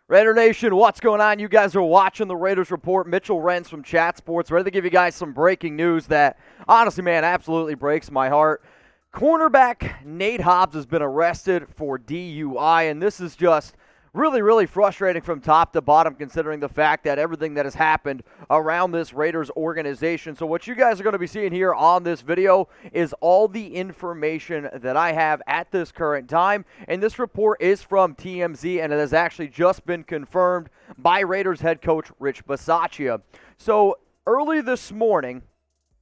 Raider Nation, what's going on? You guys are watching the Raiders Report. Mitchell Renz from Chat Sports, ready to give you guys some breaking news that, honestly, man, absolutely breaks my heart. Cornerback Nate Hobbs has been arrested for DUI, and this is just really frustrating from top to bottom, considering the fact that everything that has happened around this Raiders organization. So what you guys are going to be seeing here on this video is all the information that I have at this current time, and this report is from TMZ, and it has actually just been confirmed by Raiders head coach Rich Bisaccia. So early this morning,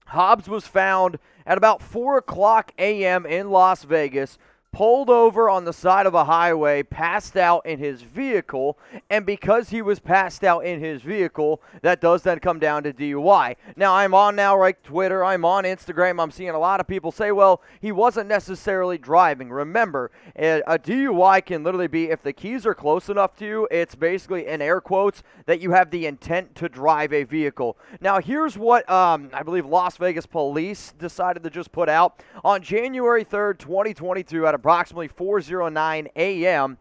Hobbs was found at about 4 o'clock a.m. in Las Vegas, pulled over on the side of a highway, passed out in his vehicle, and because he was passed out in his vehicle, that does then come down to DUI. Now, I'm on Twitter, I'm on Instagram, I'm seeing a lot of people say, well, he wasn't necessarily driving. Remember, a DUI can literally be, if the keys are close enough to you, it's basically, in air quotes, that you have the intent to drive a vehicle. Now, here's what I believe Las Vegas police decided to just put out. On January 3rd, 2022, at approximately 4:09 a.m.,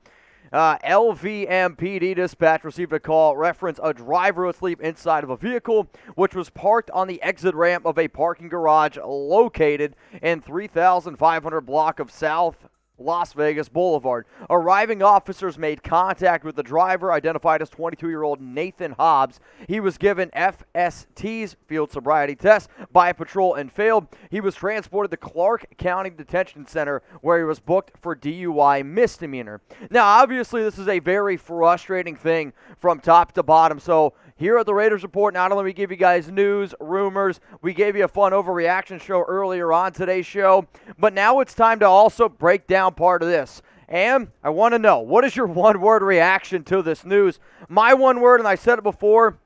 LVMPD dispatch received a call reference a driver asleep inside of a vehicle, which was parked on the exit ramp of a parking garage located in 3500 block of South Las Vegas Boulevard. Arriving officers made contact with the driver, identified as 22-year-old Nathan Hobbs. He was given FST's field sobriety test by a patrol and failed. He was transported to Clark County Detention Center, where he was booked for DUI misdemeanor. Now, obviously, this is a very frustrating thing from top to bottom. So here at the Raiders Report, not only we give you guys news, rumors, we gave you a fun overreaction show earlier on today's show, but now it's time to also break down part of this. And I want to know, what is your one-word reaction to this news? My one word, and I said it before,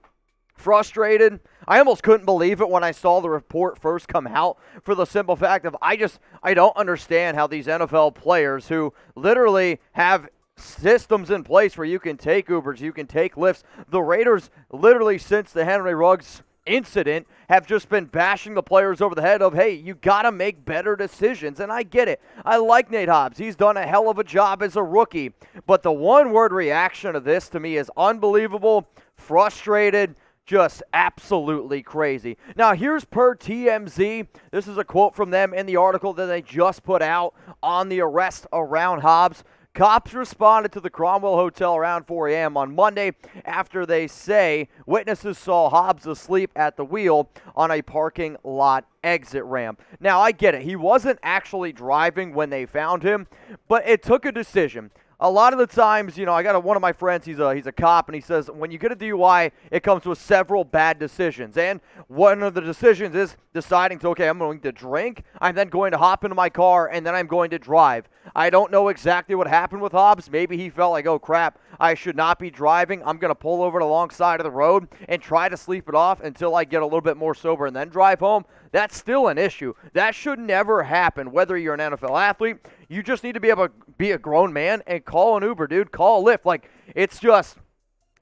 frustrated. I almost couldn't believe it when I saw the report first come out, for the simple fact of I don't understand how these NFL players who literally have systems in place where you can take Ubers, you can take Lyfts. The Raiders, literally since the Henry Ruggs incident, have just been bashing the players over the head of, hey, you got to make better decisions. And I get it. I like Nate Hobbs. He's done a hell of a job as a rookie. But the one-word reaction of this to me is unbelievable, frustrated, just absolutely crazy. Now, here's per TMZ. This is a quote from them in the article that they just put out on the arrest around Hobbs. Cops responded to the Cromwell Hotel around 4 a.m. on Monday after they say witnesses saw Hobbs asleep at the wheel on a parking lot exit ramp. Now, I get it. He wasn't actually driving when they found him, but it took a decision. A lot of the times, I got one of my friends, he's a cop, and he says when you get a DUI, it comes with several bad decisions. And one of the decisions is deciding to, okay, I'm going to drink, I'm then going to hop into my car, and then I'm going to drive. I don't know exactly what happened with Hobbs. Maybe he felt like, oh, crap, I should not be driving. I'm going to pull over to the long side of the road and try to sleep it off until I get a little bit more sober and then drive home. That's still an issue. That should never happen, whether you're an NFL athlete. You just need to be able to be a grown man and call an Uber, dude. Call a Lyft. Like, it's just,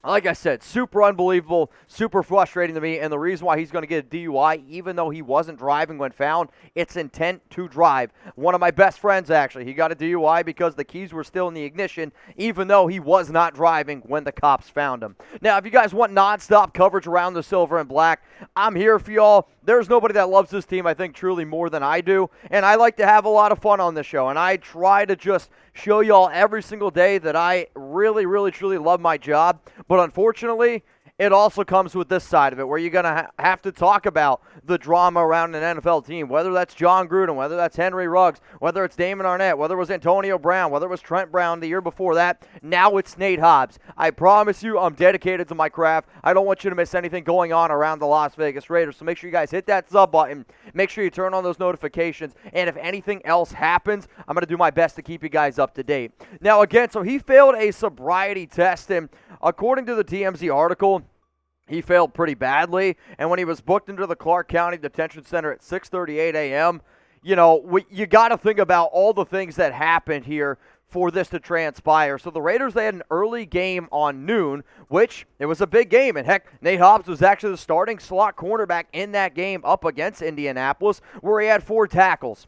like I said, super unbelievable, super frustrating to me, and the reason why he's going to get a DUI, even though he wasn't driving when found, it's intent to drive. One of my best friends, actually, he got a DUI because the keys were still in the ignition, even though he was not driving when the cops found him. Now, if you guys want nonstop coverage around the silver and black, I'm here for y'all. There's nobody that loves this team, I think, truly more than I do, and I like to have a lot of fun on this show, and I try to just show y'all every single day that I really, truly love my job. But unfortunately, it also comes with this side of it, where you're going to have to talk about the drama around an NFL team, whether that's John Gruden, whether that's Henry Ruggs, whether it's Damon Arnett, whether it was Antonio Brown, whether it was Trent Brown the year before that. Now it's Nate Hobbs. I promise you, I'm dedicated to my craft. I don't want you to miss anything going on around the Las Vegas Raiders, so make sure you guys hit that sub button. Make sure you turn on those notifications, and if anything else happens, I'm going to do my best to keep you guys up to date. Now, again, so he failed a sobriety test, and according to the TMZ article, he failed pretty badly, and when he was booked into the Clark County Detention Center at 6:38 a.m., you got to think about all the things that happened here for this to transpire. So the Raiders, they had an early game on noon, which it was a big game. And heck, Nate Hobbs was actually the starting slot cornerback in that game up against Indianapolis, where he had 4 tackles.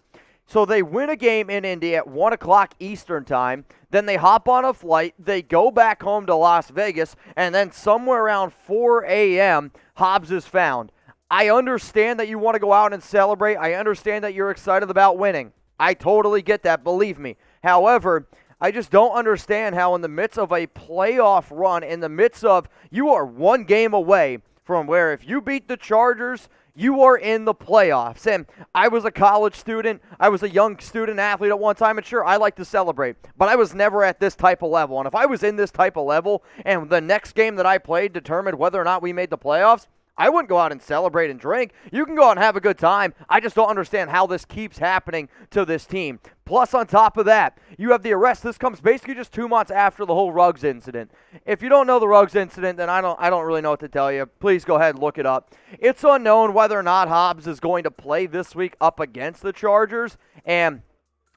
So they win a game in Indy at 1 o'clock Eastern time. Then they hop on a flight. They go back home to Las Vegas. And then somewhere around 4 a.m., Hobbs is found. I understand that you want to go out and celebrate. I understand that you're excited about winning. I totally get that, believe me. However, I just don't understand how in the midst of a playoff run, in the midst of you are one game away from where if you beat the Chargers, you are in the playoffs. And I was a college student. I was a young student athlete at one time. And sure, I like to celebrate. But I was never at this type of level. And if I was in this type of level and the next game that I played determined whether or not we made the playoffs, I wouldn't go out and celebrate and drink. You can go out and have a good time. I just don't understand how this keeps happening to this team. Plus, on top of that, you have the arrest. This comes basically just 2 months after the whole Ruggs incident. If you don't know the Ruggs incident, then I don't really know what to tell you. Please go ahead and look it up. It's unknown whether or not Hobbs is going to play this week up against the Chargers. And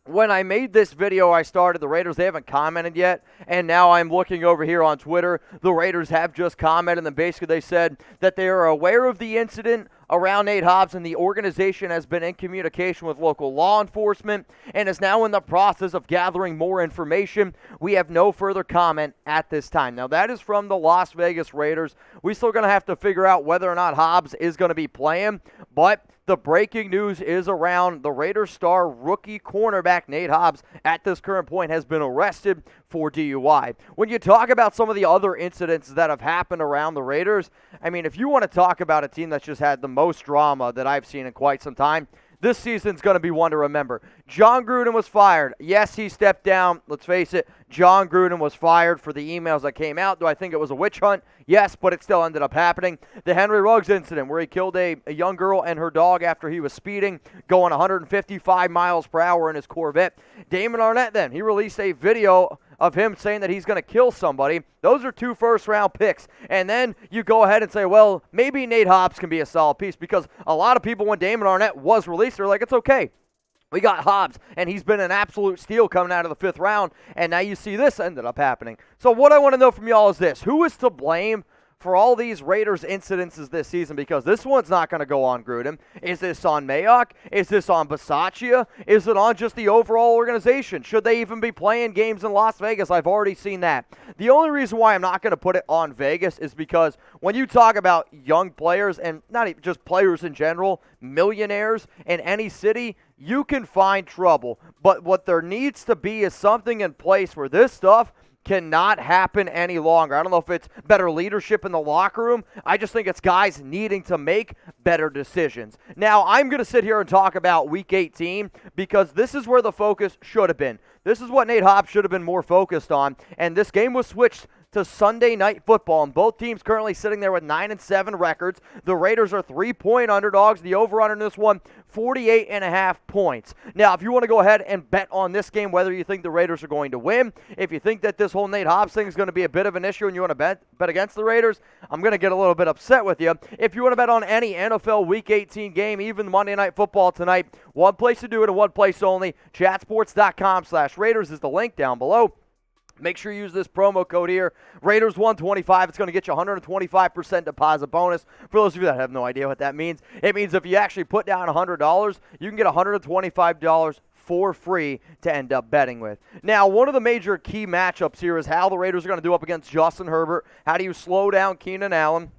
when I made this video, I started the Raiders. They haven't commented yet, and now I'm looking over here on Twitter. The Raiders have just commented, and basically they said that they are aware of the incident around Nate Hobbs, and the organization has been in communication with local law enforcement and is now in the process of gathering more information. We have no further comment at this time. Now, that is from the Las Vegas Raiders. We're still going to have to figure out whether or not Hobbs is going to be playing, but the breaking news is around the Raiders star rookie cornerback Nate Hobbs at this current point has been arrested for DUI. When you talk about some of the other incidents that have happened around the Raiders, I mean, if you want to talk about a team that's just had the most drama that I've seen in quite some time, this season's going to be one to remember. John Gruden was fired. Yes, he stepped down. Let's face it, John Gruden was fired for the emails that came out. Do I think it was a witch hunt? Yes, but it still ended up happening. The Henry Ruggs incident where he killed a young girl and her dog after he was speeding, going 155 miles per hour in his Corvette. Damon Arnett then, he released a video of him saying that he's going to kill somebody. Those are 2 first-round picks. And then you go ahead and say, well, maybe Nate Hobbs can be a solid piece, because a lot of people, when Damon Arnett was released, they're like, it's okay. We got Hobbs, and he's been an absolute steal coming out of the 5th round, and now you see this ended up happening. So what I want to know from y'all is this. Who is to blame for all these Raiders incidences this season? Because this one's not going to go on Gruden. Is this on Mayock? Is this on Bisaccia? Is it on just the overall organization? Should they even be playing games in Las Vegas? I've already seen that. The only reason why I'm not going to put it on Vegas is because when you talk about young players, and not even just players in general, millionaires in any city, you can find trouble. But what there needs to be is something in place where this stuff cannot happen any longer. I don't know if it's better leadership in the locker room. I just think it's guys needing to make better decisions. Now, I'm going to sit here and talk about Week 18 because this is where the focus should have been. This is what Nate Hobbs should have been more focused on, and this game was switched to Sunday Night Football, and both teams currently sitting there with 9-7 records. The Raiders are 3-point underdogs. The over-under in this one, 48.5 points. Now, if you want to go ahead and bet on this game, whether you think the Raiders are going to win, if you think that this whole Nate Hobbs thing is going to be a bit of an issue and you want to bet against the Raiders, I'm going to get a little bit upset with you. If you want to bet on any NFL Week 18 game, even Monday Night Football tonight, one place to do it and one place only. Chatsports.com/Raiders is the link down below. Make sure you use this promo code here, Raiders125. It's going to get you 125% deposit bonus. For those of you that have no idea what that means, it means if you actually put down $100, you can get $125 for free to end up betting with. Now, one of the major key matchups here is how the Raiders are going to do up against Justin Herbert. How do you slow down Keenan Allen,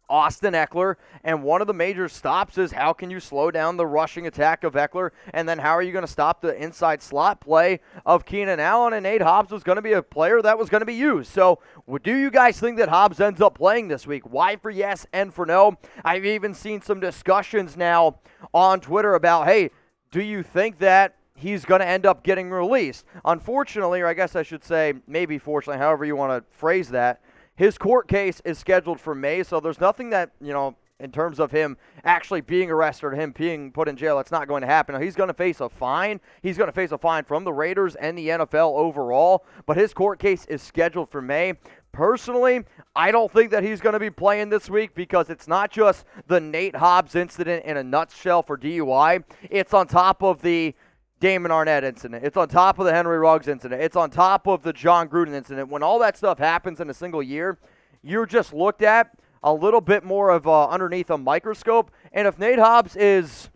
Austin Eckler, and one of the major stops is how can you slow down the rushing attack of Eckler, and then how are you going to stop the inside slot play of Keenan Allen? And Nate Hobbs was going to be a player that was going to be used. So do you guys think that Hobbs ends up playing this week? Why for yes and for no? I've even seen some discussions now on Twitter about, hey, do you think that he's going to end up getting released? Unfortunately, or I guess I should say maybe fortunately, however you want to phrase that, his court case is scheduled for May, so there's nothing that, in terms of him actually being arrested or him being put in jail, that's not going to happen. Now, he's going to face a fine. He's going to face a fine from the Raiders and the NFL overall, but his court case is scheduled for May. Personally, I don't think that he's going to be playing this week because it's not just the Nate Hobbs incident in a nutshell for DUI. It's on top of the Damon Arnett incident. It's on top of the Henry Ruggs incident. It's on top of the John Gruden incident. When all that stuff happens in a single year, you're just looked at a little bit more of underneath a microscope. And if Nate Hobbs is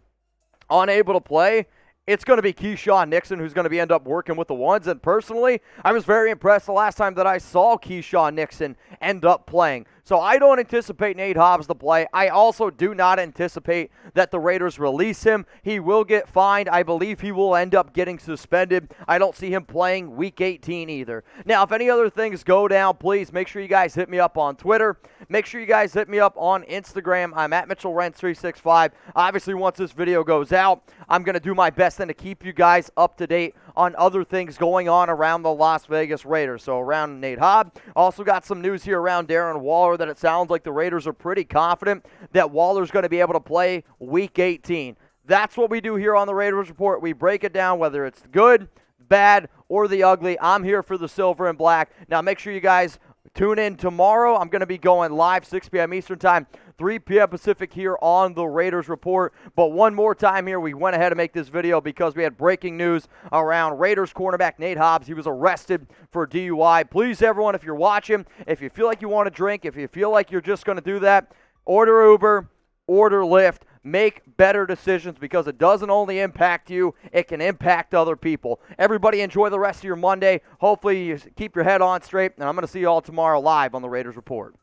unable to play, it's going to be Keyshawn Nixon who's going to end up working with the ones. And personally, I was very impressed the last time that I saw Keyshawn Nixon end up playing. So I don't anticipate Nate Hobbs to play. I also do not anticipate that the Raiders release him. He will get fined. I believe he will end up getting suspended. I don't see him playing Week 18 either. Now, if any other things go down, please make sure you guys hit me up on Twitter. Make sure you guys hit me up on Instagram. I'm at Mitchell Renz 365. Obviously, once this video goes out, I'm going to do my best then to keep you guys up to date on other things going on around the Las Vegas Raiders. So around Nate Hobbs. Also got some news here around Darren Waller that it sounds like the Raiders are pretty confident that Waller's going to be able to play Week 18. That's what we do here on the Raiders Report. We break it down, whether it's good, bad, or the ugly. I'm here for the silver and black. Now make sure you guys tune in tomorrow. I'm going to be going live 6 p.m. Eastern Time, 3 p.m. Pacific here on the Raiders Report. But one more time here, we went ahead to make this video because we had breaking news around Raiders cornerback Nate Hobbs. He was arrested for DUI. Please, everyone, if you're watching, if you feel like you want to drink, if you feel like you're just going to do that, order Uber, order Lyft. Make better decisions because it doesn't only impact you, it can impact other people. Everybody enjoy the rest of your Monday. Hopefully you keep your head on straight, and I'm going to see you all tomorrow live on the Raiders Report.